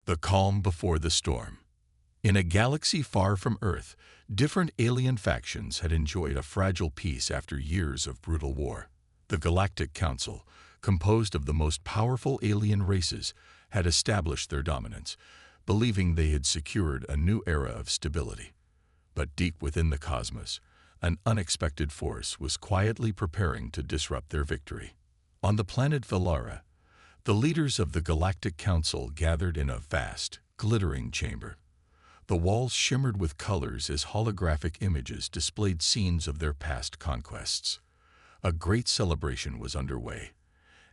The calm before the storm. In a galaxy far from Earth, different alien factions had enjoyed a fragile peace after years of brutal war. The Galactic Council, composed of the most powerful alien races, had established their dominance, believing they had secured a new era of stability. But deep within the cosmos, an unexpected force was quietly preparing to disrupt their victory. On the planet Valara, the leaders of the Galactic Council gathered in a vast, glittering chamber. The walls shimmered with colors as holographic images displayed scenes of their past conquests. A great celebration was underway,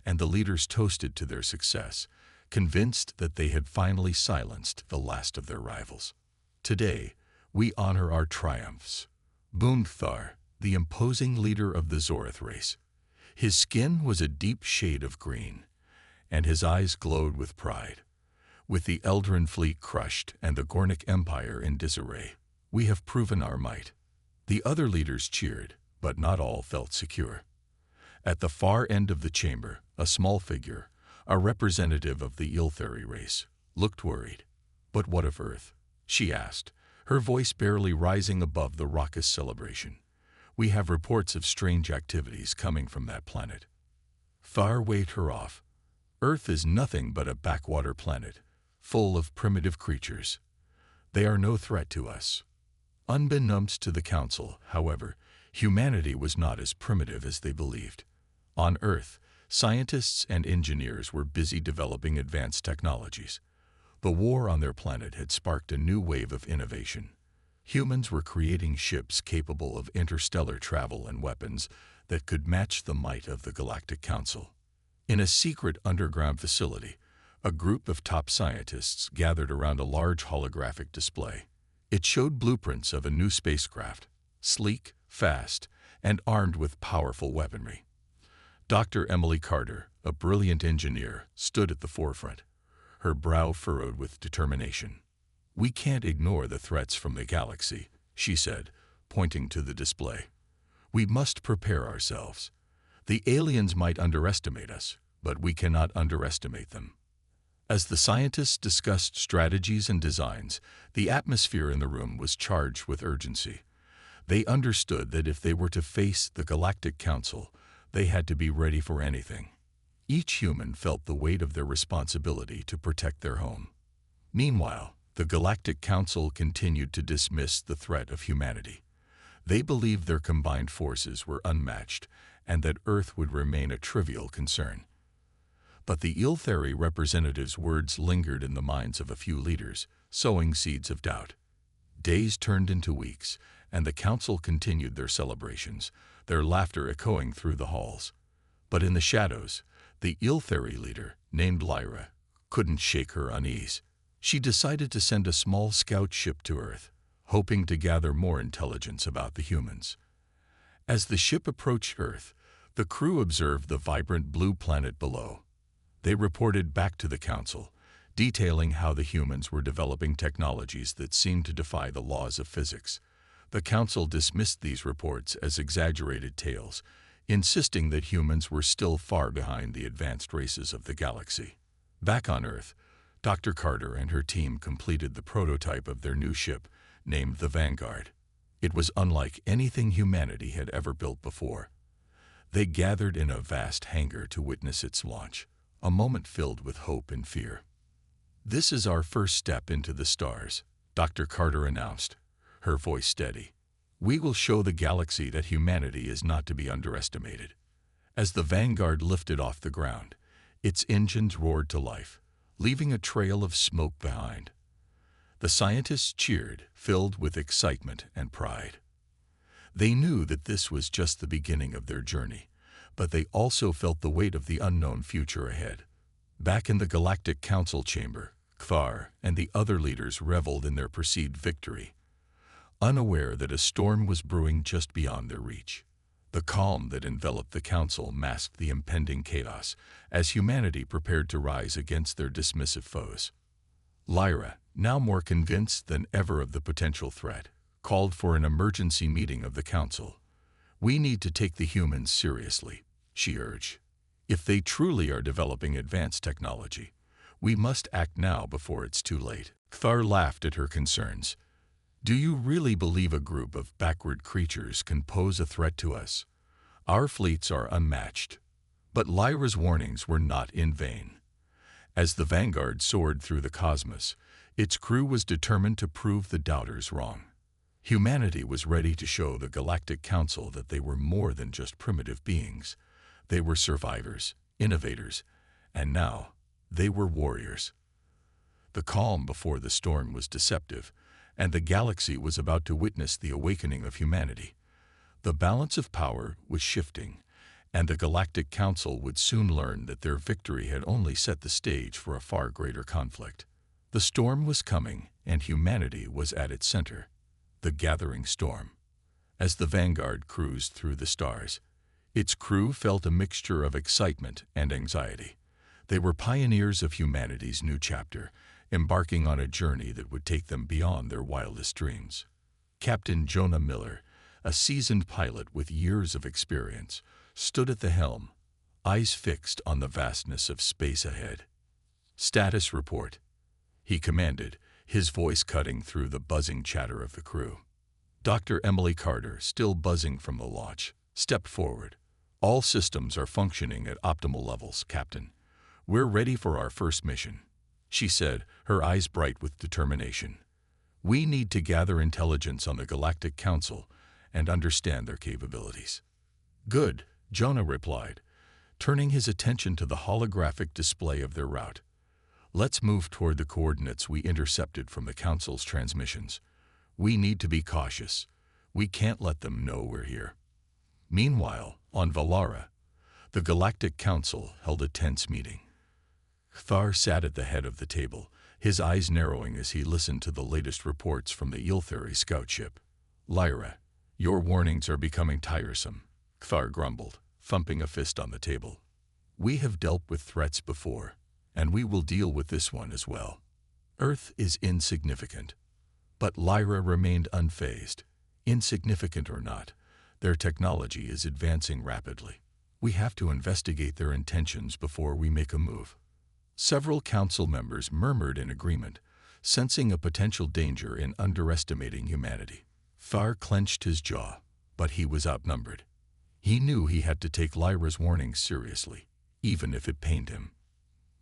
and the leaders toasted to their success, convinced that they had finally silenced the last of their rivals. Today, we honor our triumphs. boomed Thar, the imposing leader of the Zorith race. His skin was a deep shade of green, and his eyes glowed with pride. With the Eldrin fleet crushed and the Gornick Empire in disarray, we have proven our might. The other leaders cheered, but not all felt secure. At the far end of the chamber, a small figure, a representative of the Iltheri race, looked worried. "But what of Earth?" she asked, her voice barely rising above the raucous celebration. "We have reports of strange activities coming from that planet." Thar waved her off. "Earth is nothing but a backwater planet, full of primitive creatures. They are no threat to us." Unbeknownst to the Council, however, humanity was not as primitive as they believed. On Earth, scientists and engineers were busy developing advanced technologies. The war on their planet had sparked a new wave of innovation. Humans were creating ships capable of interstellar travel and weapons that could match the might of the Galactic Council. In a secret underground facility, a group of top scientists gathered around a large holographic display. It showed blueprints of a new spacecraft, sleek, fast, and armed with powerful weaponry. Dr. Emily Carter, a brilliant engineer, stood at the forefront, her brow furrowed with determination. "We can't ignore the threats from the galaxy," she said, pointing to the display. "We must prepare ourselves. The aliens might underestimate us, but we cannot underestimate them." As the scientists discussed strategies and designs, the atmosphere in the room was charged with urgency. They understood that if they were to face the Galactic Council, they had to be ready for anything. Each human felt the weight of their responsibility to protect their home. Meanwhile, the Galactic Council continued to dismiss the threat of humanity. They believed their combined forces were unmatched and that Earth would remain a trivial concern. But the Iltheri representatives' words lingered in the minds of a few leaders, sowing seeds of doubt. Days turned into weeks, and the Council continued their celebrations, their laughter echoing through the halls. But in the shadows, the Iltheri leader, named Lyra, couldn't shake her unease. She decided to send a small scout ship to Earth, hoping to gather more intelligence about the humans. As the ship approached Earth, the crew observed the vibrant blue planet below. They reported back to the Council, detailing how the humans were developing technologies that seemed to defy the laws of physics. The Council dismissed these reports as exaggerated tales, insisting that humans were still far behind the advanced races of the galaxy. Back on Earth, Dr. Carter and her team completed the prototype of their new ship, named the Vanguard. It was unlike anything humanity had ever built before. They gathered in a vast hangar to witness its launch, a moment filled with hope and fear. "This is our first step into the stars," Dr. Carter announced, her voice steady. "We will show the galaxy that humanity is not to be underestimated." As the Vanguard lifted off the ground, its engines roared to life, leaving a trail of smoke behind. The scientists cheered, filled with excitement and pride. They knew that this was just the beginning of their journey, but they also felt the weight of the unknown future ahead. Back in the Galactic Council chamber, Thar and the other leaders reveled in their perceived victory, unaware that a storm was brewing just beyond their reach. The calm that enveloped the Council masked the impending chaos as humanity prepared to rise against their dismissive foes. Lyra, now more convinced than ever of the potential threat, called for an emergency meeting of the Council. "We need to take the humans seriously," she urged. "If they truly are developing advanced technology, We must act now before it's too late. Kthar laughed at her concerns. Do you really believe a group of backward creatures can pose a threat to us? Our fleets are unmatched. But Lyra's warnings were not in vain. As the Vanguard soared through the cosmos, its crew was determined to prove the doubters wrong. Humanity was ready to show the Galactic Council that they were more than just primitive beings. They were survivors, innovators, and now they were warriors. The calm before the storm was deceptive, and the galaxy was about to witness the awakening of humanity. The balance of power was shifting, and the Galactic Council would soon learn that their victory had only set the stage for a far greater conflict. The storm was coming, and humanity was at its center. The gathering storm. As the Vanguard cruised through the stars, its crew felt a mixture of excitement and anxiety. They were pioneers of humanity's new chapter, embarking on a journey that would take them beyond their wildest dreams. Captain Jonah Miller, a seasoned pilot with years of experience, stood at the helm, eyes fixed on the vastness of space ahead. "Status report," he commanded, his voice cutting through the buzzing chatter of the crew. Dr. Emily Carter, still buzzing from the launch, stepped forward. "All systems are functioning at optimal levels, Captain. We're ready for our first mission," she said, her eyes bright with determination. "We need to gather intelligence on the Galactic Council and understand their capabilities." "Good," Jonah replied, turning his attention to the holographic display of their route. "Let's move toward the coordinates we intercepted from the Council's transmissions. We need to be cautious. We can't let them know we're here." Meanwhile, on Valara, the Galactic Council held a tense meeting. Kthar sat at the head of the table, his eyes narrowing as he listened to the latest reports from the Yltheri scout ship. "Lyra, your warnings are becoming tiresome," Kthar grumbled, thumping a fist on the table. "We have dealt with threats before, and we will deal with this one as well. Earth is insignificant." But Lyra remained unfazed. Insignificant or not, their technology is advancing rapidly. We have to investigate their intentions before we make a move. Several council members murmured in agreement, sensing a potential danger in underestimating humanity. Thar clenched his jaw, but he was outnumbered. He knew he had to take Lyra's warnings seriously, even if it pained him.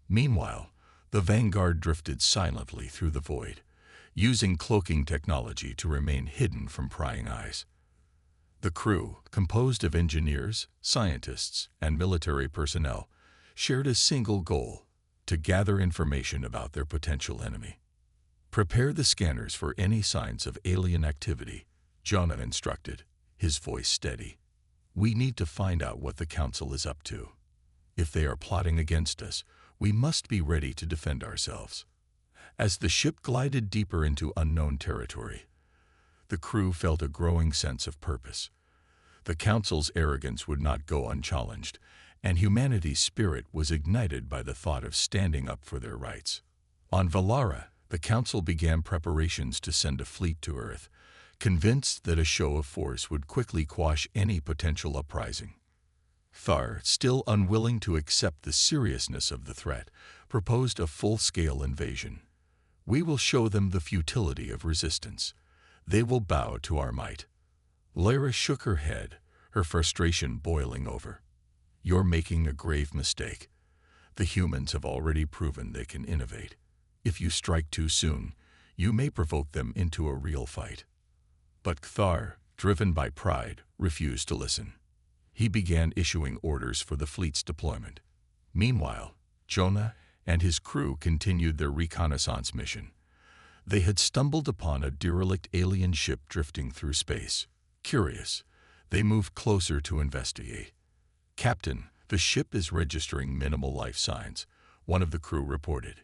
Meanwhile, the Vanguard drifted silently through the void, using cloaking technology to remain hidden from prying eyes. The crew, composed of engineers, scientists, and military personnel, shared a single goal: to gather information about their potential enemy. "Prepare the scanners for any signs of alien activity," Jonah instructed, his voice steady. "We need to find out what the Council is up to. If they are plotting against us, we must be ready to defend ourselves." As the ship glided deeper into unknown territory, the crew felt a growing sense of purpose. The Council's arrogance would not go unchallenged, and humanity's spirit was ignited by the thought of standing up for their rights. On Valara, the Council began preparations to send a fleet to Earth, convinced that a show of force would quickly quash any potential uprising. Thar, still unwilling to accept the seriousness of the threat, proposed a full-scale invasion. "We will show them the futility of resistance. They will bow to our might." Lyra shook her head, her frustration boiling over. "You're making a grave mistake. The humans have already proven they can innovate. If you strike too soon, you may provoke them into a real fight." But Kthar, driven by pride, refused to listen. He began issuing orders for the fleet's deployment. Meanwhile, Jonah and his crew continued their reconnaissance mission. They had stumbled upon a derelict alien ship drifting through space. Curious, they moved closer to investigate. "Captain, the ship is registering minimal life signs," one of the crew reported.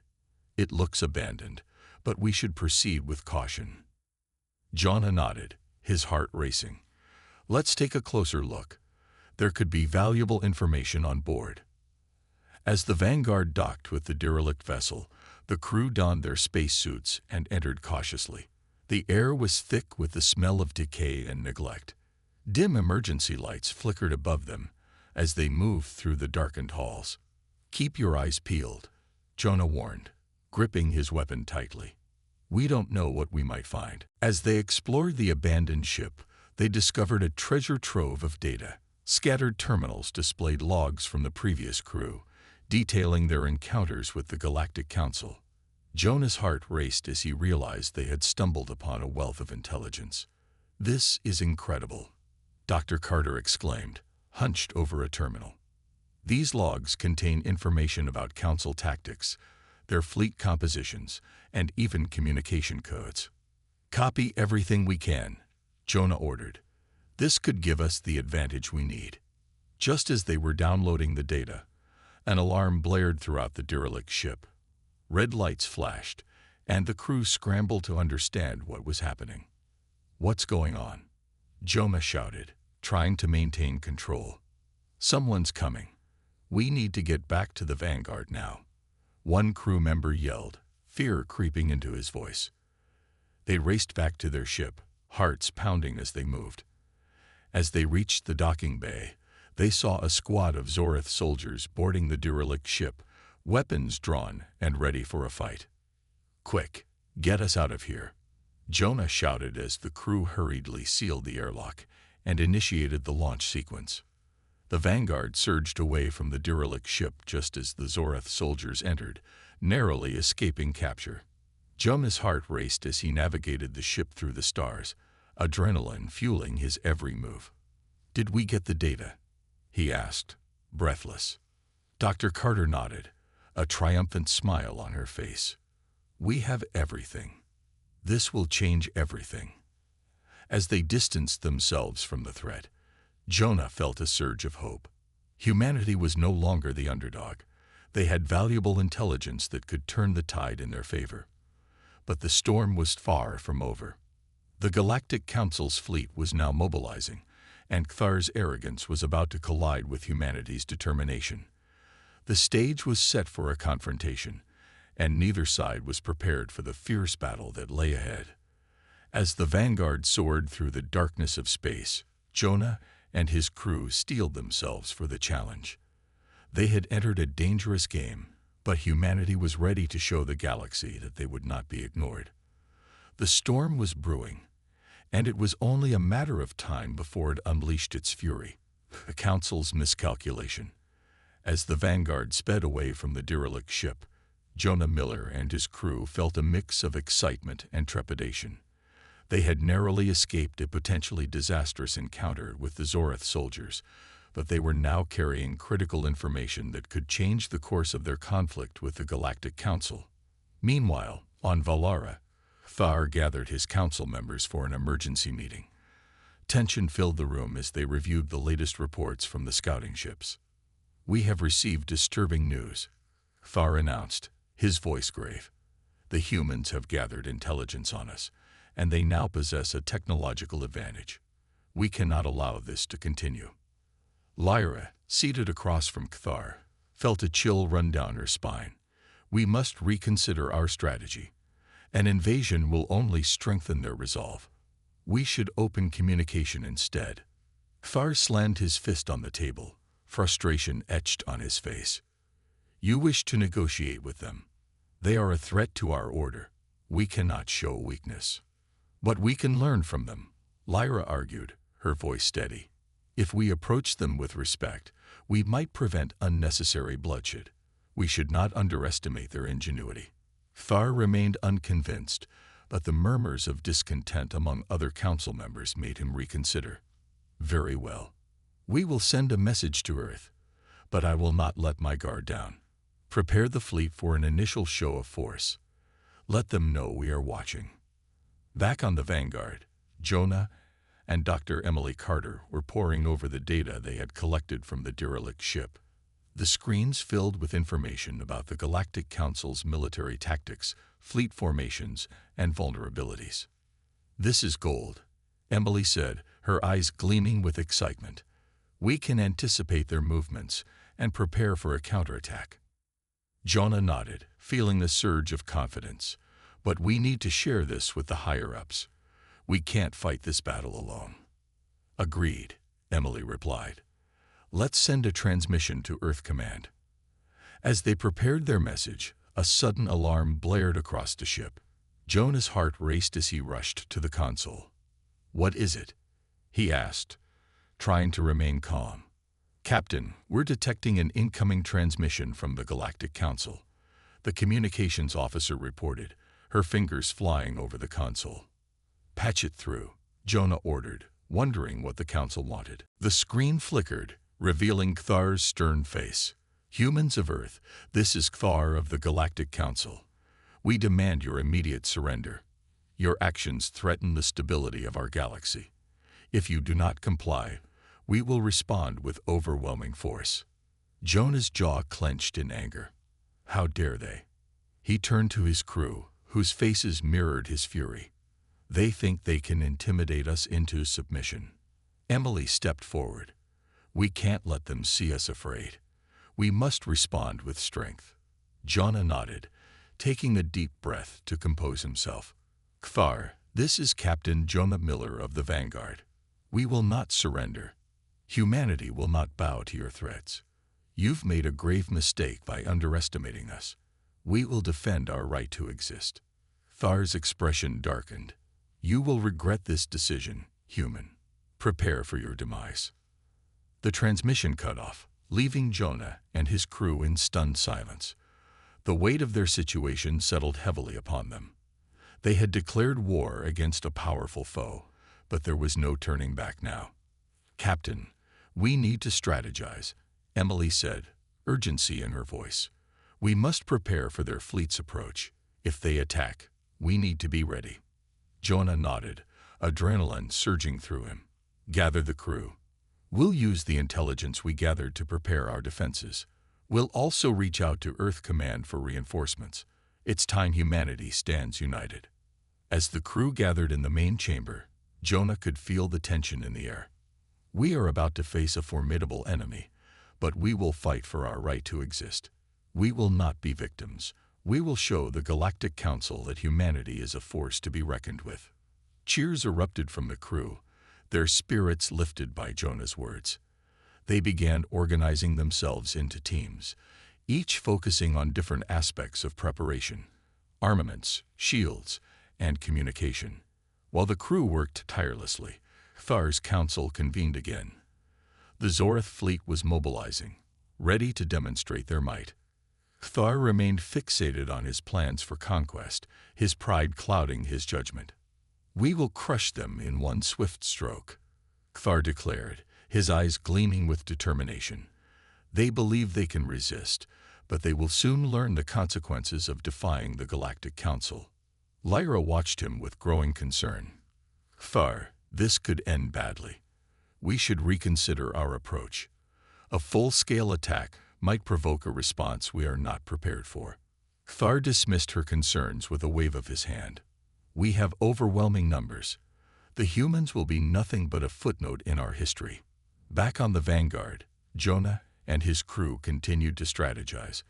"It looks abandoned, but we should proceed with caution." Jonah nodded, his heart racing. "Let's take a closer look. There could be valuable information on board." As the Vanguard docked with the derelict vessel, the crew donned their spacesuits and entered cautiously. The air was thick with the smell of decay and neglect. Dim emergency lights flickered above them as they moved through the darkened halls. "Keep your eyes peeled," Jonah warned, gripping his weapon tightly. We don't know what we might find. As they explored the abandoned ship, they discovered a treasure trove of data. Scattered terminals displayed logs from the previous crew, detailing their encounters with the Galactic Council. Jonah's heart raced as he realized they had stumbled upon a wealth of intelligence. This is incredible, Dr. Carter exclaimed, hunched over a terminal. These logs contain information about Council tactics, their fleet compositions, and even communication codes. Copy everything we can, Jonah ordered. This could give us the advantage we need. Just as they were downloading the data, an alarm blared throughout the derelict ship. Red lights flashed, and the crew scrambled to understand what was happening. What's going on? Jonah shouted, trying to maintain control. Someone's coming. We need to get back to the Vanguard now. One crew member yelled, fear creeping into his voice. They raced back to their ship, hearts pounding as they moved. As they reached the docking bay, they saw a squad of Zorith soldiers boarding the derelict ship, weapons drawn and ready for a fight. Quick, get us out of here, Jonah shouted as the crew hurriedly sealed the airlock and initiated the launch sequence. The Vanguard surged away from the derelict ship just as the Zorith soldiers entered, narrowly escaping capture. Jonah's heart raced as he navigated the ship through the stars, adrenaline fueling his every move. Did we get the data? He asked, breathless. Dr. Carter nodded, a triumphant smile on her face. We have everything. This will change everything. As they distanced themselves from the threat, Jonah felt a surge of hope. Humanity was no longer the underdog. They had valuable intelligence that could turn the tide in their favor. But the storm was far from over. The Galactic Council's fleet was now mobilizing, and Kthar's arrogance was about to collide with humanity's determination. The stage was set for a confrontation, and neither side was prepared for the fierce battle that lay ahead. As the Vanguard soared through the darkness of space, Jonah and his crew steeled themselves for the challenge. They had entered a dangerous game, but humanity was ready to show the galaxy that they would not be ignored. The storm was brewing, and it was only a matter of time before it unleashed its fury. The Council's miscalculation. As the Vanguard sped away from the derelict ship, Jonah Miller and his crew felt a mix of excitement and trepidation. They had narrowly escaped a potentially disastrous encounter with the Zorith soldiers, but they were now carrying critical information that could change the course of their conflict with the Galactic Council. Meanwhile, on Valara, Kthar gathered his council members for an emergency meeting. Tension filled the room as they reviewed the latest reports from the scouting ships. We have received disturbing news, Kthar announced, his voice grave. The humans have gathered intelligence on us, and they now possess a technological advantage. We cannot allow this to continue. Lyra, seated across from Kthar, felt a chill run down her spine. We must reconsider our strategy. An invasion will only strengthen their resolve. We should open communication instead. Kthar slammed his fist on the table, frustration etched on his face. You wish to negotiate with them. They are a threat to our order. We cannot show weakness. But we can learn from them, Lyra argued, her voice steady. If we approach them with respect, we might prevent unnecessary bloodshed. We should not underestimate their ingenuity. Kthar remained unconvinced, but the murmurs of discontent among other council members made him reconsider. Very well. We will send a message to Earth, but I will not let my guard down. Prepare the fleet for an initial show of force. Let them know we are watching. Back on the Vanguard, Jonah and Dr. Emily Carter were poring over the data they had collected from the derelict ship. The screens filled with information about the Galactic Council's military tactics, fleet formations, and vulnerabilities. This is gold, Emily said, her eyes gleaming with excitement. We can anticipate their movements and prepare for a counterattack. Jonah nodded, feeling the surge of confidence. But we need to share this with the higher-ups. We can't fight this battle alone. Agreed, Emily replied. Let's send a transmission to Earth Command. As they prepared their message, A sudden alarm blared across the ship. Jonah's heart raced as he rushed to the console. "What is it?" he asked, trying to remain calm. "Captain, we're detecting an incoming transmission from the Galactic Council," the communications officer reported, her fingers flying over the console. "Patch it through," Jonah ordered, wondering what the council wanted. The screen flickered, revealing Kthar's stern face. "Humans of Earth, this is Kthar of the Galactic Council. We demand your immediate surrender. Your actions threaten the stability of our galaxy. If you do not comply, we will respond with overwhelming force." Jonah's jaw clenched in anger. How dare they? He turned to his crew, whose faces mirrored his fury. They think they can intimidate us into submission. Emily stepped forward. "We can't let them see us afraid. We must respond with strength." Jonah nodded, taking a deep breath to compose himself. "Kthar, this is Captain Jonah Miller of the Vanguard. We will not surrender. Humanity will not bow to your threats. You've made a grave mistake by underestimating us. We will defend our right to exist." Thar's expression darkened. "You will regret this decision, human. Prepare for your demise." The transmission cut off, leaving Jonah and his crew in stunned silence. The weight of their situation settled heavily upon them. They had declared war against a powerful foe, but there was no turning back now. "Captain, we need to strategize," Emily said, urgency in her voice. "We must prepare for their fleet's approach. If they attack, we need to be ready." Jonah nodded, adrenaline surging through him. "Gather the crew. We'll use the intelligence we gathered to prepare our defenses. We'll also reach out to Earth Command for reinforcements. It's time humanity stands united." As the crew gathered in the main chamber, Jonah could feel the tension in the air. "We are about to face a formidable enemy, but we will fight for our right to exist. We will not be victims. We will show the Galactic Council that humanity is a force to be reckoned with." Cheers erupted from the crew, their spirits lifted by Jonah's words. They began organizing themselves into teams, each focusing on different aspects of preparation: armaments, shields, and communication. While the crew worked tirelessly, Thar's council convened again. The Zorath fleet was mobilizing, ready to demonstrate their might. Kthar remained fixated on his plans for conquest, his pride clouding his judgment. "We will crush them in one swift stroke," Kthar declared, his eyes gleaming with determination. "They believe they can resist, but they will soon learn the consequences of defying the Galactic Council." Lyra watched him with growing concern. "Kthar, this could end badly. We should reconsider our approach. A full-scale attack might provoke a response we are not prepared for." Kthar dismissed her concerns with a wave of his hand. "We have overwhelming numbers. The humans will be nothing but a footnote in our history." Back on the Vanguard, Jonah and his crew continued to strategize,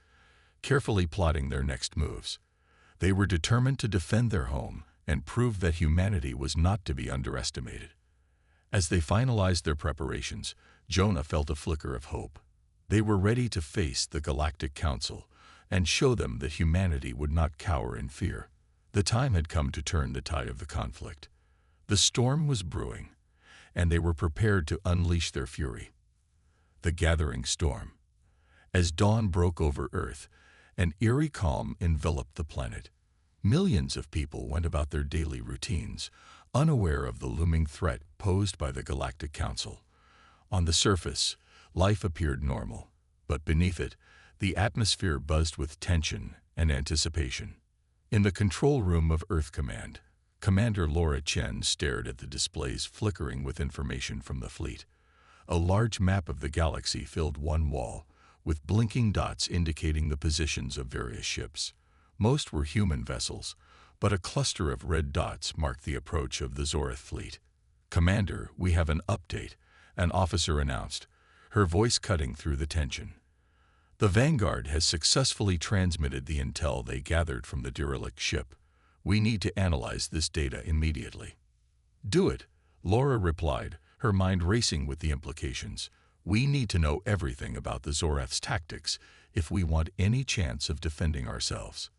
carefully plotting their next moves. They were determined to defend their home and prove that humanity was not to be underestimated. As they finalized their preparations, Jonah felt a flicker of hope. They were ready to face the Galactic Council and show them that humanity would not cower in fear. The time had come to turn the tide of the conflict. The storm was brewing, and they were prepared to unleash their fury. The gathering storm. As dawn broke over Earth, an eerie calm enveloped the planet. Millions of people went about their daily routines, unaware of the looming threat posed by the Galactic Council. On the surface, life appeared normal, but beneath it, the atmosphere buzzed with tension and anticipation. In the control room of Earth Command, Commander Laura Chen stared at the displays flickering with information from the fleet. A large map of the galaxy filled one wall, with blinking dots indicating the positions of various ships. Most were human vessels, but a cluster of red dots marked the approach of the Zorath fleet. "Commander, we have an update," an officer announced, her voice cutting through the tension. "The Vanguard has successfully transmitted the intel they gathered from the derelict ship. We need to analyze this data immediately." "Do it," Laura replied, her mind racing with the implications. "We need to know everything about the Zorath's tactics if we want any chance of defending ourselves.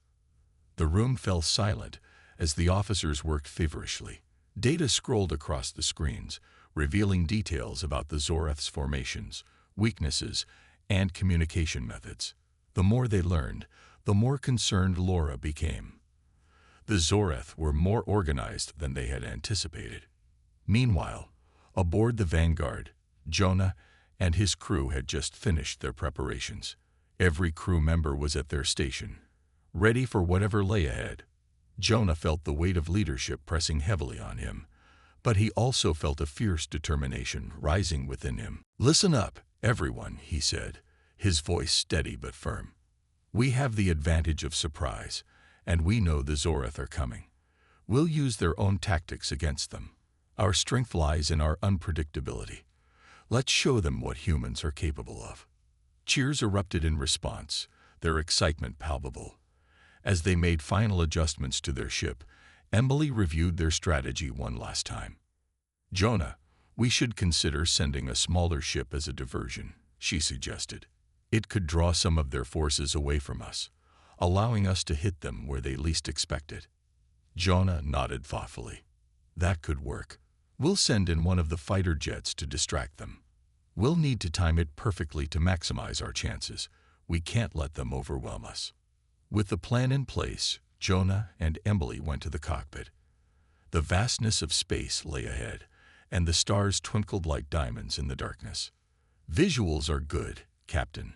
The room fell silent as the officers worked feverishly. Data scrolled across the screens, revealing details about the Zoreth's formations, weaknesses, and communication methods. The more they learned, the more concerned Laura became. The Zoreth were more organized than they had anticipated. Meanwhile, aboard the Vanguard, Jonah and his crew had just finished their preparations. Every crew member was at their station, ready for whatever lay ahead. Jonah felt the weight of leadership pressing heavily on him, but he also felt a fierce determination rising within him. "Listen up, everyone," he said, his voice steady but firm. "We have the advantage of surprise, and we know the Zoreth are coming. We'll use their own tactics against them. Our strength lies in our unpredictability. Let's show them what humans are capable of." Cheers erupted in response, their excitement palpable. As they made final adjustments to their ship, Emily reviewed their strategy one last time. "Jonah, we should consider sending a smaller ship as a diversion," she suggested. "It could draw some of their forces away from us, allowing us to hit them where they least expect it." Jonah nodded thoughtfully. "That could work. We'll send in one of the fighter jets to distract them. We'll need to time it perfectly to maximize our chances. We can't let them overwhelm us." With the plan in place, Jonah and Emily went to the cockpit. The vastness of space lay ahead, and the stars twinkled like diamonds in the darkness. "Visuals are good, Captain,"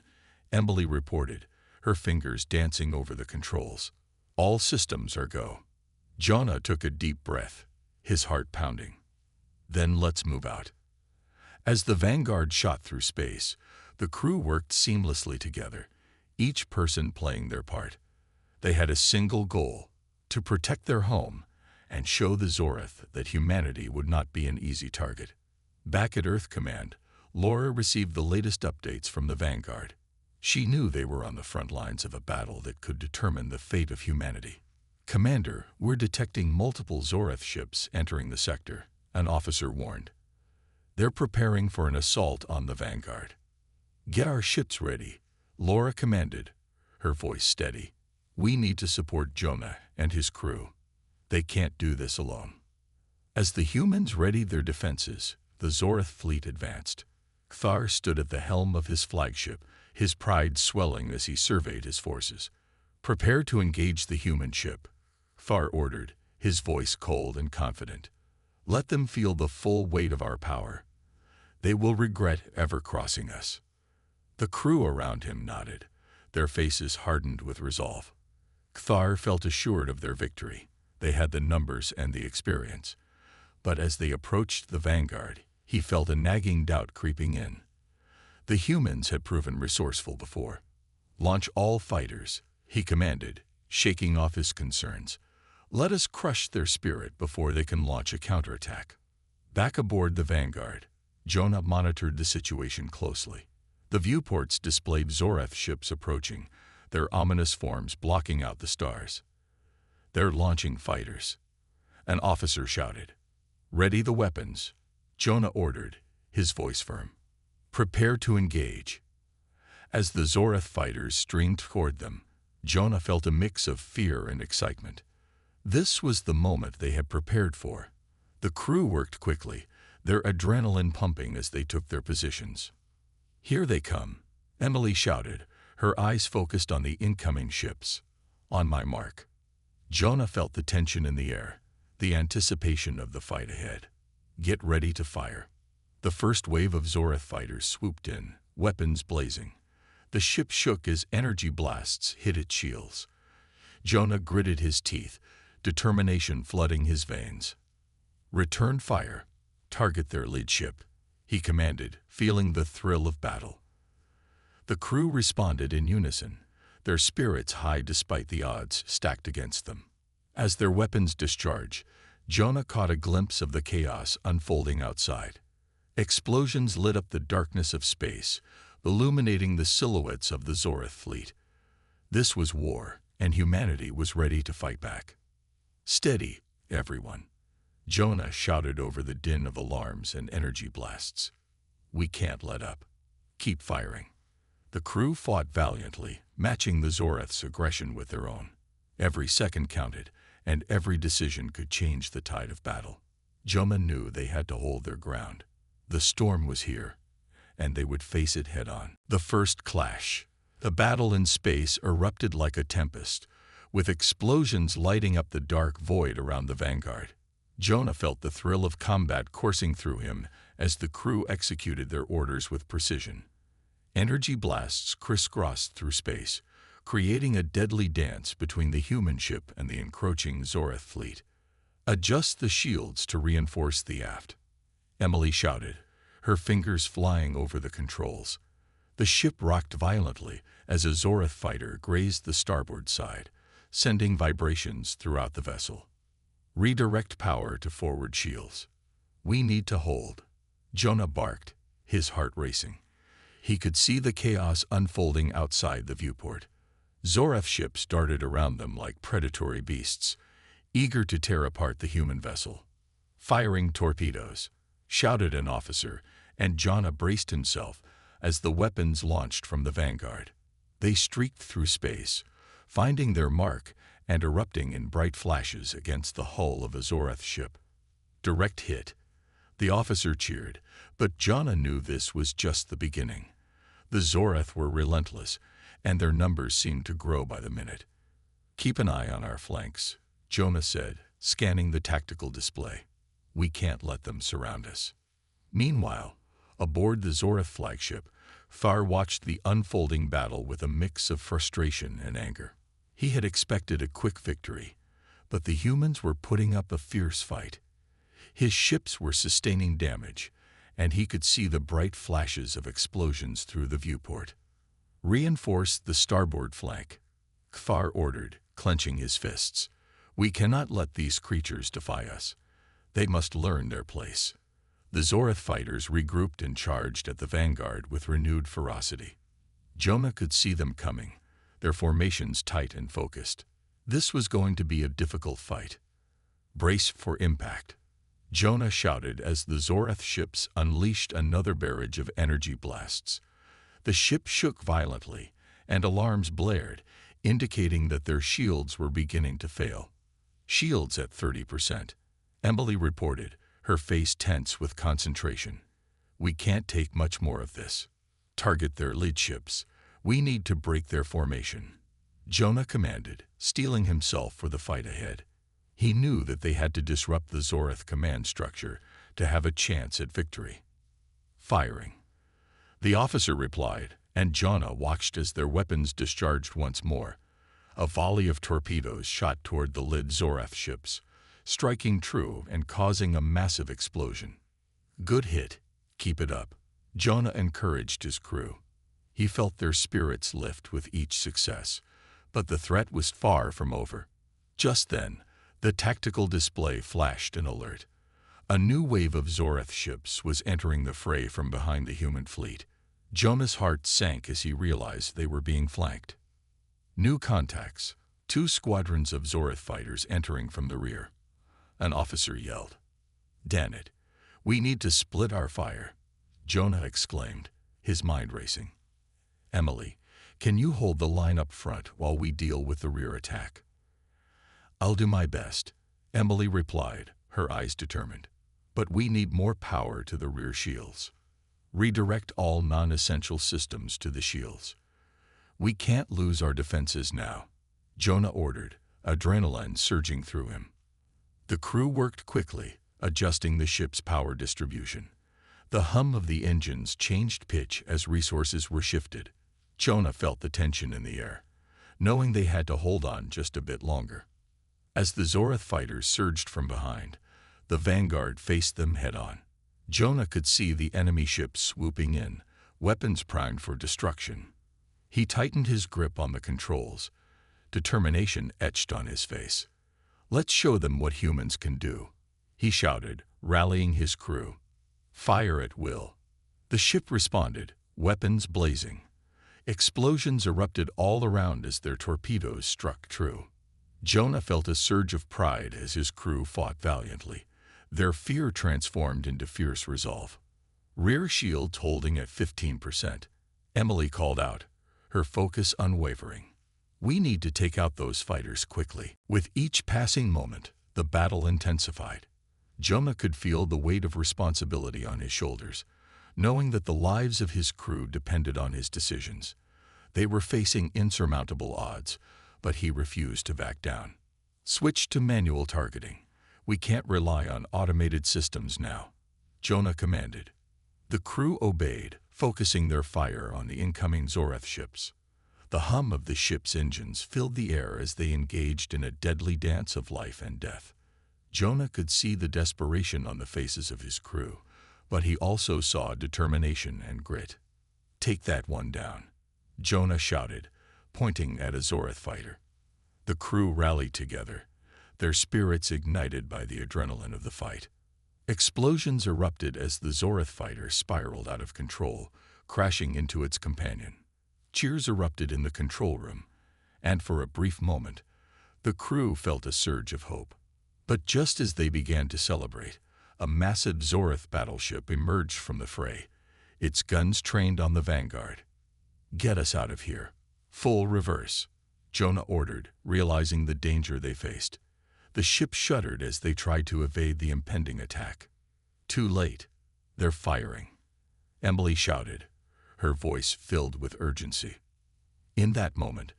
Emily reported, her fingers dancing over the controls. "All systems are go." Jonah took a deep breath, his heart pounding. "Then let's move out." As the Vanguard shot through space, the crew worked seamlessly together, each person playing their part. They had a single goal: to protect their home and show the Zoreth that humanity would not be an easy target. Back at Earth Command, Laura received the latest updates from the Vanguard. She knew they were on the front lines of a battle that could determine the fate of humanity. "Commander, we're detecting multiple Zoreth ships entering the sector," an officer warned. "They're preparing for an assault on the Vanguard." "Get our ships ready," Laura commanded, her voice steady. "We need to support Jonah and his crew. They can't do this alone." As the humans readied their defenses, the Zoreth fleet advanced. Thar stood at the helm of his flagship, his pride swelling as he surveyed his forces. "Prepare to engage the human ship," Thar ordered, his voice cold and confident. "Let them feel the full weight of our power. They will regret ever crossing us." The crew around him nodded, their faces hardened with resolve. Thar felt assured of their victory. They had the numbers and the experience. But as they approached the Vanguard, he felt a nagging doubt creeping in. The humans had proven resourceful before. "Launch all fighters," he commanded, shaking off his concerns. "Let us crush their spirit before they can launch a counterattack." Back aboard the Vanguard, Jonah monitored the situation closely. The viewports displayed Zoreth ships approaching, their ominous forms blocking out the stars. "They're launching fighters," an officer shouted. "Ready the weapons," Jonah ordered, his voice firm. "Prepare to engage." As the Zoreth fighters streamed toward them, Jonah felt a mix of fear and excitement. This was the moment they had prepared for. The crew worked quickly, their adrenaline pumping as they took their positions. "Here they come," Emily shouted, her eyes focused on the incoming ships. "On my mark." Jonah felt the tension in the air, the anticipation of the fight ahead. "Get ready to fire." The first wave of Zoreth fighters swooped in, weapons blazing. The ship shook as energy blasts hit its shields. Jonah gritted his teeth, determination flooding his veins. "Return fire. Target their lead ship," he commanded, feeling the thrill of battle. The crew responded in unison, their spirits high despite the odds stacked against them. As their weapons discharged, Jonah caught a glimpse of the chaos unfolding outside. Explosions lit up the darkness of space, illuminating the silhouettes of the Zoreth fleet. This was war, and humanity was ready to fight back. "Steady, everyone," Jonah shouted over the din of alarms and energy blasts. "We can't let up. Keep firing." The crew fought valiantly, matching the Zoreth's aggression with their own. Every second counted, and every decision could change the tide of battle. Joma knew they had to hold their ground. The storm was here, and they would face it head-on. The first clash. The battle in space erupted like a tempest, with explosions lighting up the dark void around the Vanguard. Jonah felt the thrill of combat coursing through him as the crew executed their orders with precision. Energy blasts crisscrossed through space, creating a deadly dance between the human ship and the encroaching Zoreth fleet. "Adjust the shields to reinforce the aft," Emily shouted, her fingers flying over the controls. The ship rocked violently as a Zoreth fighter grazed the starboard side, sending vibrations throughout the vessel. "Redirect power to forward shields. We need to hold," Jonah barked, his heart racing. He could see the chaos unfolding outside the viewport. Zoreth ships darted around them like predatory beasts, eager to tear apart the human vessel. "Firing torpedoes," shouted an officer, and Jonah braced himself as the weapons launched from the Vanguard. They streaked through space, finding their mark and erupting in bright flashes against the hull of a Zoreth ship. "Direct hit," the officer cheered, but Jonah knew this was just the beginning. The Zoreth were relentless, and their numbers seemed to grow by the minute. "Keep an eye on our flanks," Jonah said, scanning the tactical display. "We can't let them surround us." Meanwhile, aboard the Zoreth flagship, Thar watched the unfolding battle with a mix of frustration and anger. He had expected a quick victory, but the humans were putting up a fierce fight. His ships were sustaining damage, and he could see the bright flashes of explosions through the viewport. "Reinforce the starboard flank," Thar ordered, clenching his fists. "We cannot let these creatures defy us. They must learn their place." The Zoreth fighters regrouped and charged at the Vanguard with renewed ferocity. Jonah could see them coming, their formations tight and focused. This was going to be a difficult fight. "Brace for impact," Jonah shouted as the Zoreth ships unleashed another barrage of energy blasts. The ship shook violently, and alarms blared, indicating that their shields were beginning to fail. "Shields at 30%, Emily reported, her face tense with concentration. "We can't take much more of this. Target their lead ships. We need to break their formation," Jonah commanded, steeling himself for the fight ahead. He knew that they had to disrupt the Zoreth command structure to have a chance at victory. "Firing," the officer replied, and Jonah watched as their weapons discharged once more. A volley of torpedoes shot toward the lead Zoreth ships, striking true and causing a massive explosion. "Good hit. Keep it up," Jonah encouraged his crew. He felt their spirits lift with each success, but the threat was far from over. Just then, the tactical display flashed an alert. A new wave of Zoreth ships was entering the fray from behind the human fleet. Jonah's heart sank as he realized they were being flanked. New contacts, 2 squadrons of Zoreth fighters entering from the rear. An officer yelled. "Damn it, we need to split our fire," Jonah exclaimed, his mind racing. "Emily, can you hold the line up front while we deal with the rear attack?" "I'll do my best," Emily replied, her eyes determined. "But we need more power to the rear shields. Redirect all non-essential systems to the shields. We can't lose our defenses now," Jonah ordered, adrenaline surging through him. The crew worked quickly, adjusting the ship's power distribution. The hum of the engines changed pitch as resources were shifted. Jonah felt the tension in the air, knowing they had to hold on just a bit longer. As the Zoreth fighters surged from behind, the Vanguard faced them head-on. Jonah could see the enemy ships swooping in, weapons primed for destruction. He tightened his grip on the controls, determination etched on his face. "Let's show them what humans can do," he shouted, rallying his crew. "Fire at will." The ship responded, weapons blazing. Explosions erupted all around as their torpedoes struck true. Jonah felt a surge of pride as his crew fought valiantly, their fear transformed into fierce resolve. "Rear shields holding at 15%. Emily called out, her focus unwavering. We need to take out those fighters quickly. With each passing moment, the battle intensified. Jonah could feel the weight of responsibility on his shoulders, knowing that the lives of his crew depended on his decisions. They were facing insurmountable odds, but he refused to back down. Switch to manual targeting. We can't rely on automated systems now, Jonah commanded. The crew obeyed, focusing their fire on the incoming Zoreth ships. The hum of the ship's engines filled the air as they engaged in a deadly dance of life and death. Jonah could see the desperation on the faces of his crew, but he also saw determination and grit. Take that one down, Jonah shouted, pointing at a Zoreth fighter. The crew rallied together, their spirits ignited by the adrenaline of the fight. Explosions erupted as the Zoreth fighter spiraled out of control, crashing into its companion. Cheers erupted in the control room, and for a brief moment, the crew felt a surge of hope. But just as they began to celebrate, a massive Zoreth battleship emerged from the fray, its guns trained on the vanguard. Get us out of here. Full reverse, Jonah ordered, realizing the danger they faced. The ship shuddered as they tried to evade the impending attack. Too late. They're firing, Emily shouted, her voice filled with urgency. In that moment,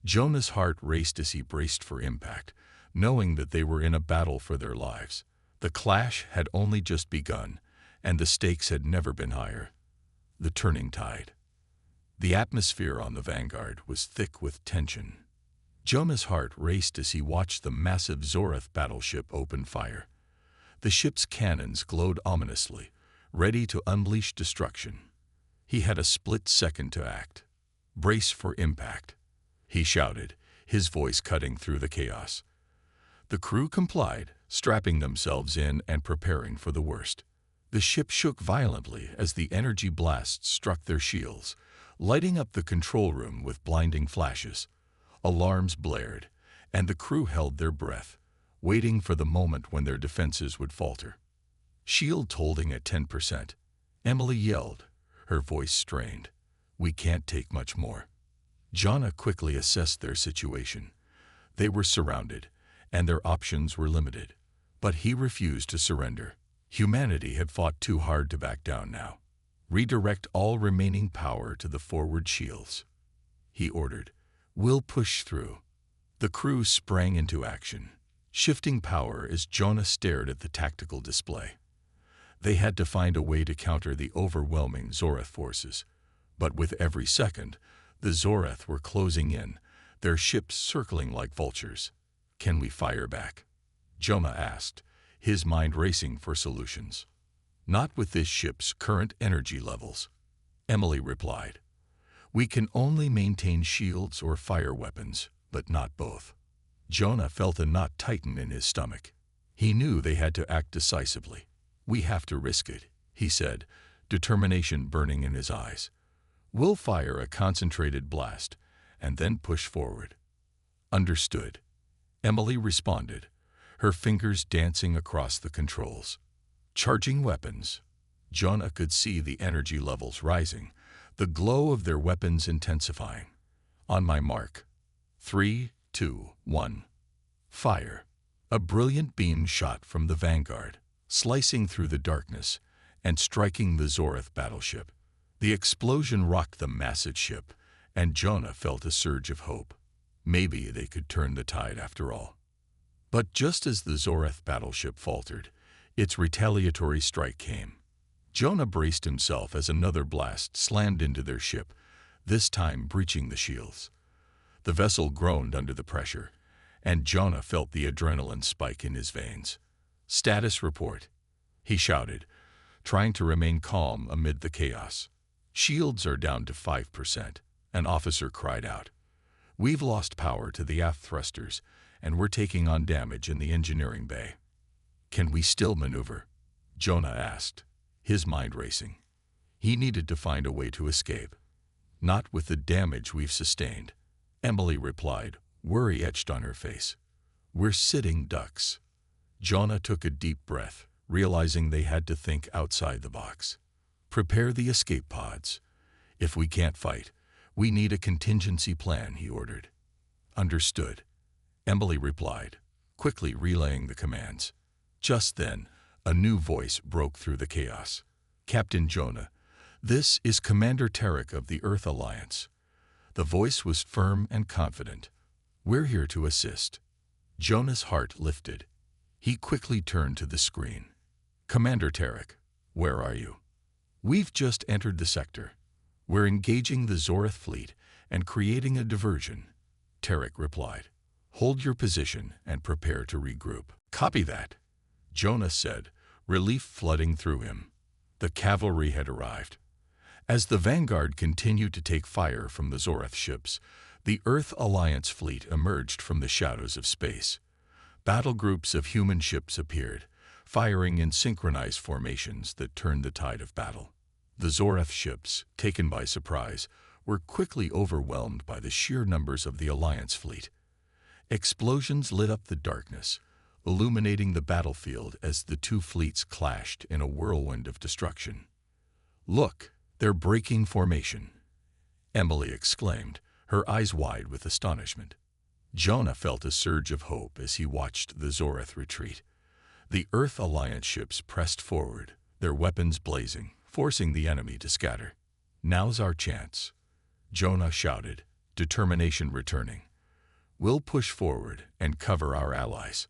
Jonah's heart raced as he braced for impact, knowing that they were in a battle for their lives. The clash had only just begun, and the stakes had never been higher. The turning tide. The atmosphere on the Vanguard was thick with tension. Jonah's heart raced as he watched the massive Zoreth battleship open fire. The ship's cannons glowed ominously, ready to unleash destruction. He had a split second to act. Brace for impact, he shouted, his voice cutting through the chaos. The crew complied, strapping themselves in and preparing for the worst. The ship shook violently as the energy blasts struck their shields, lighting up the control room with blinding flashes. Alarms blared, and the crew held their breath, waiting for the moment when their defenses would falter. Shields holding at 10%, Emily yelled, her voice strained. We can't take much more. Jonah quickly assessed their situation. They were surrounded, and their options were limited. But he refused to surrender. Humanity had fought too hard to back down now. Redirect all remaining power to the forward shields, he ordered. We'll push through. The crew sprang into action, shifting power as Jonah stared at the tactical display. They had to find a way to counter the overwhelming Zoreth forces. But with every second, the Zoreth were closing in, their ships circling like vultures. Can we fire back? Jonah asked, his mind racing for solutions. Not with this ship's current energy levels, Emily replied. We can only maintain shields or fire weapons, but not both. Jonah felt a knot tighten in his stomach. He knew they had to act decisively. We have to risk it, he said, determination burning in his eyes. We'll fire a concentrated blast and then push forward. Understood, Emily responded, her fingers dancing across the controls. Charging weapons. Jonah could see the energy levels rising, the glow of their weapons intensifying. On my mark. 3, 2, 1. Fire. A brilliant beam shot from the Vanguard, slicing through the darkness and striking the Zoreth battleship. The explosion rocked the massive ship, and Jonah felt a surge of hope. Maybe they could turn the tide after all. But just as the Zoreth battleship faltered, its retaliatory strike came. Jonah braced himself as another blast slammed into their ship, this time breaching the shields. The vessel groaned under the pressure, and Jonah felt the adrenaline spike in his veins. Status report, he shouted, trying to remain calm amid the chaos. Shields are down to 5%, an officer cried out. We've lost power to the aft thrusters, and we're taking on damage in the engineering bay. Can we still maneuver? Jonah asked, his mind racing. He needed to find a way to escape. Not with the damage we've sustained, Emily replied, worry etched on her face. We're sitting ducks. Jonah took a deep breath, realizing they had to think outside the box. Prepare the escape pods. If we can't fight, we need a contingency plan, he ordered. Understood, Emily replied, quickly relaying the commands. Just then, a new voice broke through the chaos. Captain Jonah, this is Commander Tarek of the Earth Alliance. The voice was firm and confident. We're here to assist. Jonah's heart lifted. He quickly turned to the screen. Commander Tarek, where are you? We've just entered the sector. We're engaging the Zoreth fleet and creating a diversion, Tarek replied. Hold your position and prepare to regroup. Copy that, Jonah said, relief flooding through him. The cavalry had arrived. As the vanguard continued to take fire from the Zoreth ships, the Earth Alliance fleet emerged from the shadows of space. Battle groups of human ships appeared, firing in synchronized formations that turned the tide of battle. The Zoreth ships, taken by surprise, were quickly overwhelmed by the sheer numbers of the Alliance fleet. Explosions lit up the darkness, illuminating the battlefield as the two fleets clashed in a whirlwind of destruction. Look, they're breaking formation, Emily exclaimed, her eyes wide with astonishment. Jonah felt a surge of hope as he watched the Zoreth retreat. The Earth Alliance ships pressed forward, their weapons blazing, forcing the enemy to scatter. Now's our chance, Jonah shouted, determination returning. We'll push forward and cover our allies.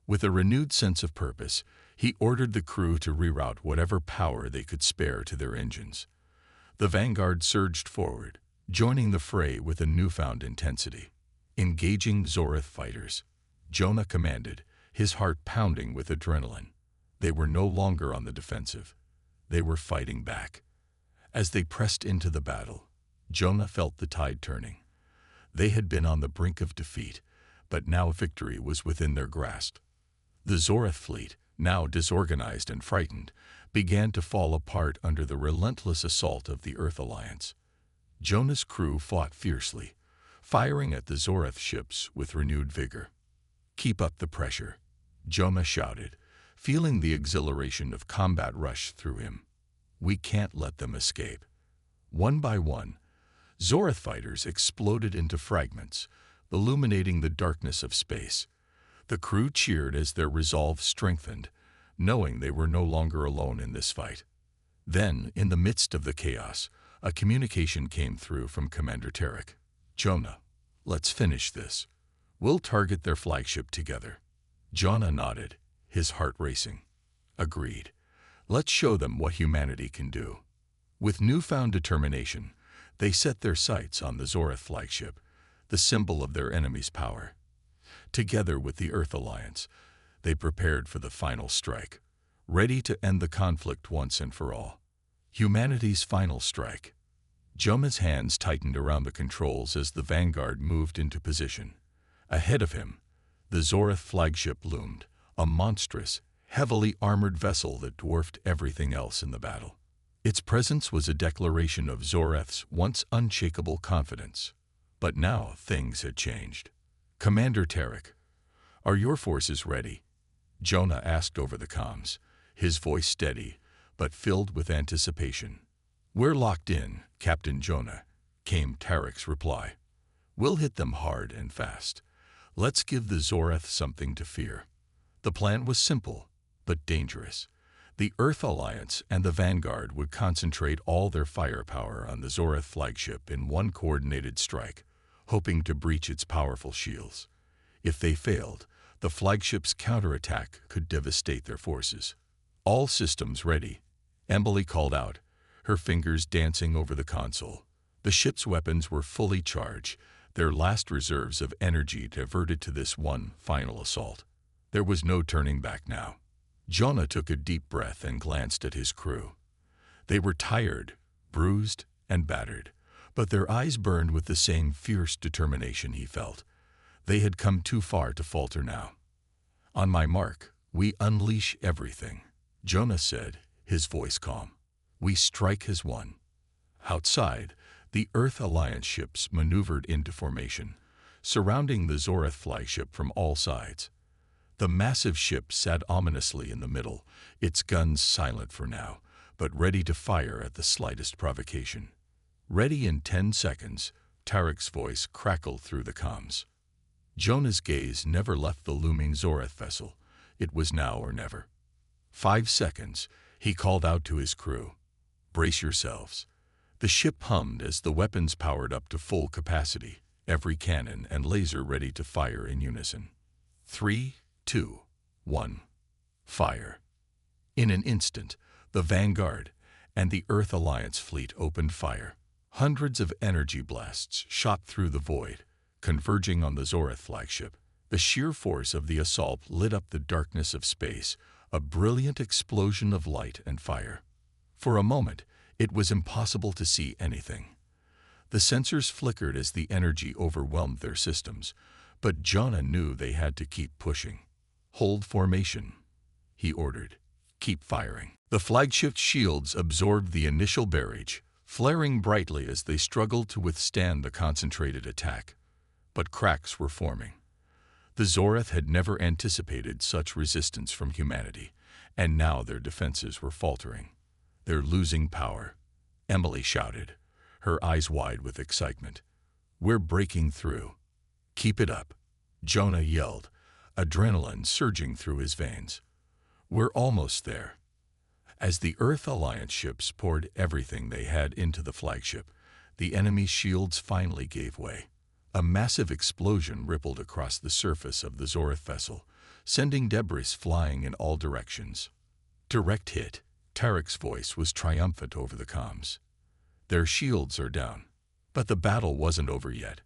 With a renewed sense of purpose, he ordered the crew to reroute whatever power they could spare to their engines. The vanguard surged forward, joining the fray with a newfound intensity. Engaging Zoreth fighters, Jonah commanded, his heart pounding with adrenaline. They were no longer on the defensive. They were fighting back. As they pressed into the battle, Jonah felt the tide turning. They had been on the brink of defeat, but now victory was within their grasp. The Zoreth fleet, now disorganized and frightened, began to fall apart under the relentless assault of the Earth Alliance. Jonah's crew fought fiercely, firing at the Zoreth ships with renewed vigor. Keep up the pressure, Jonah shouted, feeling the exhilaration of combat rush through him. We can't let them escape. One by one, Zoreth fighters exploded into fragments, illuminating the darkness of space. The crew cheered as their resolve strengthened, knowing they were no longer alone in this fight. Then, in the midst of the chaos, a communication came through from Commander Tarek. Jonah, let's finish this. We'll target their flagship together. Jonah nodded, his heart racing. Agreed. Let's show them what humanity can do. With newfound determination, they set their sights on the Zoreth flagship, the symbol of their enemy's power. Together with the Earth Alliance, they prepared for the final strike, ready to end the conflict once and for all. Humanity's final strike. Jonah's hands tightened around the controls as the vanguard moved into position. Ahead of him, the Zoreth flagship loomed, a monstrous, heavily armored vessel that dwarfed everything else in the battle. Its presence was a declaration of Zoreth's once unshakable confidence. But now things had changed. Commander Tarek, are your forces ready? Jonah asked over the comms, his voice steady, but filled with anticipation. We're locked in, Captain Jonah, came Tarek's reply. We'll hit them hard and fast. Let's give the Zoreth something to fear. The plan was simple, but dangerous. The Earth Alliance and the Vanguard would concentrate all their firepower on the Zoreth flagship in one coordinated strike, hoping to breach its powerful shields. If they failed, the flagship's counterattack could devastate their forces. All systems ready, Emily called out, her fingers dancing over the console. The ship's weapons were fully charged, their last reserves of energy diverted to this one final assault. There was no turning back now. Jonah took a deep breath and glanced at his crew. They were tired, bruised, and battered, but their eyes burned with the same fierce determination he felt. They had come too far to falter now. On my mark, we unleash everything, Jonah said, his voice calm. We strike as one. Outside, the Earth Alliance ships maneuvered into formation, surrounding the Zoreth flagship from all sides. The massive ship sat ominously in the middle, its guns silent for now, but ready to fire at the slightest provocation. Ready in 10 seconds, Tarek's voice crackled through the comms. Jonah's gaze never left the looming Zorath vessel. It was now or never. 5 seconds, he called out to his crew. Brace yourselves. The ship hummed as the weapons powered up to full capacity, every cannon and laser ready to fire in unison. 3, 2, 1. Fire. In an instant, the Vanguard and the Earth Alliance fleet opened fire. Hundreds of energy blasts shot through the void, converging on the Zorath flagship. The sheer force of the assault lit up the darkness of space, a brilliant explosion of light and fire. For a moment, it was impossible to see anything. The sensors flickered as the energy overwhelmed their systems, but Jonah knew they had to keep pushing. Hold formation, he ordered. Keep firing. The flagship's shields absorbed the initial barrage, flaring brightly as they struggled to withstand the concentrated attack. But cracks were forming. The Zorath had never anticipated such resistance from humanity, and now their defenses were faltering. They're losing power, Emily shouted, her eyes wide with excitement. We're breaking through. Keep it up, Jonah yelled, adrenaline surging through his veins. We're almost there. As the Earth Alliance ships poured everything they had into the flagship, the enemy's shields finally gave way. A massive explosion rippled across the surface of the Zorath vessel, sending debris flying in all directions. Direct hit. Tarek's voice was triumphant over the comms. Their shields are down. But the battle wasn't over yet.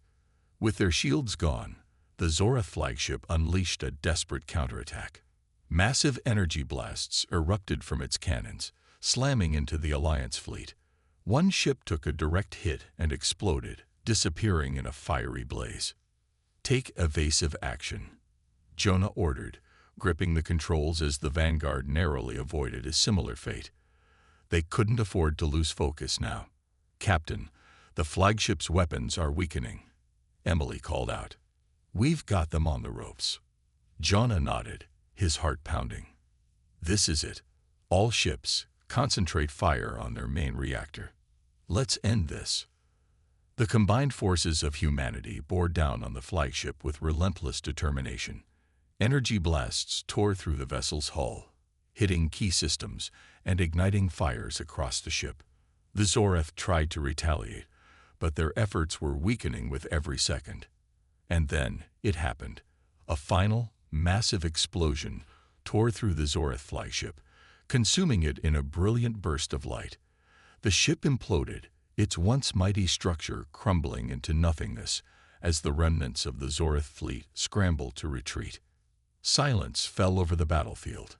With their shields gone, the Zorath flagship unleashed a desperate counterattack. Massive energy blasts erupted from its cannons, slamming into the Alliance fleet. One ship took a direct hit and exploded, disappearing in a fiery blaze. Take evasive action, Jonah ordered, gripping the controls as the Vanguard narrowly avoided a similar fate. They couldn't afford to lose focus now. Captain, the flagship's weapons are weakening, Emily called out. We've got them on the ropes. Jonah nodded, his heart pounding. This is it. All ships, concentrate fire on their main reactor. Let's end this. The combined forces of humanity bore down on the flagship with relentless determination. Energy blasts tore through the vessel's hull, hitting key systems and igniting fires across the ship. The Zorath tried to retaliate, but their efforts were weakening with every second. And then it happened. A final, massive explosion tore through the Zorath flagship, consuming it in a brilliant burst of light. The ship imploded, its once mighty structure crumbling into nothingness as the remnants of the Zorath fleet scrambled to retreat. Silence fell over the battlefield.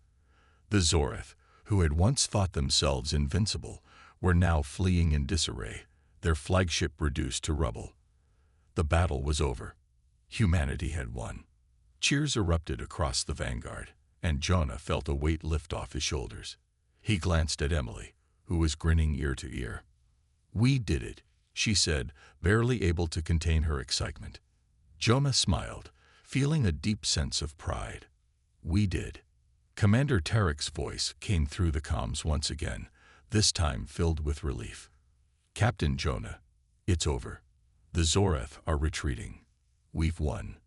The Zorath, who had once thought themselves invincible, were now fleeing in disarray, their flagship reduced to rubble. The battle was over. Humanity had won. Cheers erupted across the Vanguard, and Jonah felt a weight lift off his shoulders. He glanced at Emily, who was grinning ear to ear. We did it, she said, barely able to contain her excitement. Jonah smiled, feeling a deep sense of pride. We did. Commander Tarek's voice came through the comms once again, this time filled with relief. Captain Jonah, it's over. The Zorath are retreating. We've won.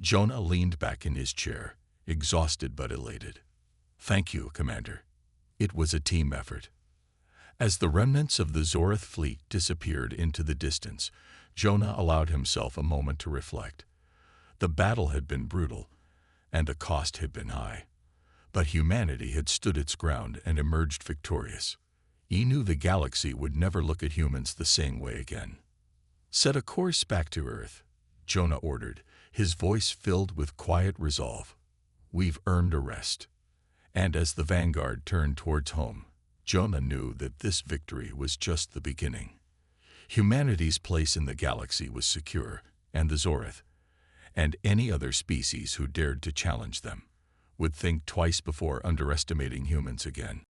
Jonah leaned back in his chair, exhausted but elated. Thank you, Commander. It was a team effort. As the remnants of the Zorath fleet disappeared into the distance, Jonah allowed himself a moment to reflect. The battle had been brutal, and the cost had been high. But humanity had stood its ground and emerged victorious. He knew the galaxy would never look at humans the same way again. Set a course back to Earth, Jonah ordered, his voice filled with quiet resolve. We've earned a rest. And as the Vanguard turned towards home, Jonah knew that this victory was just the beginning. Humanity's place in the galaxy was secure, and the Zorath, and any other species who dared to challenge them, would think twice before underestimating humans again.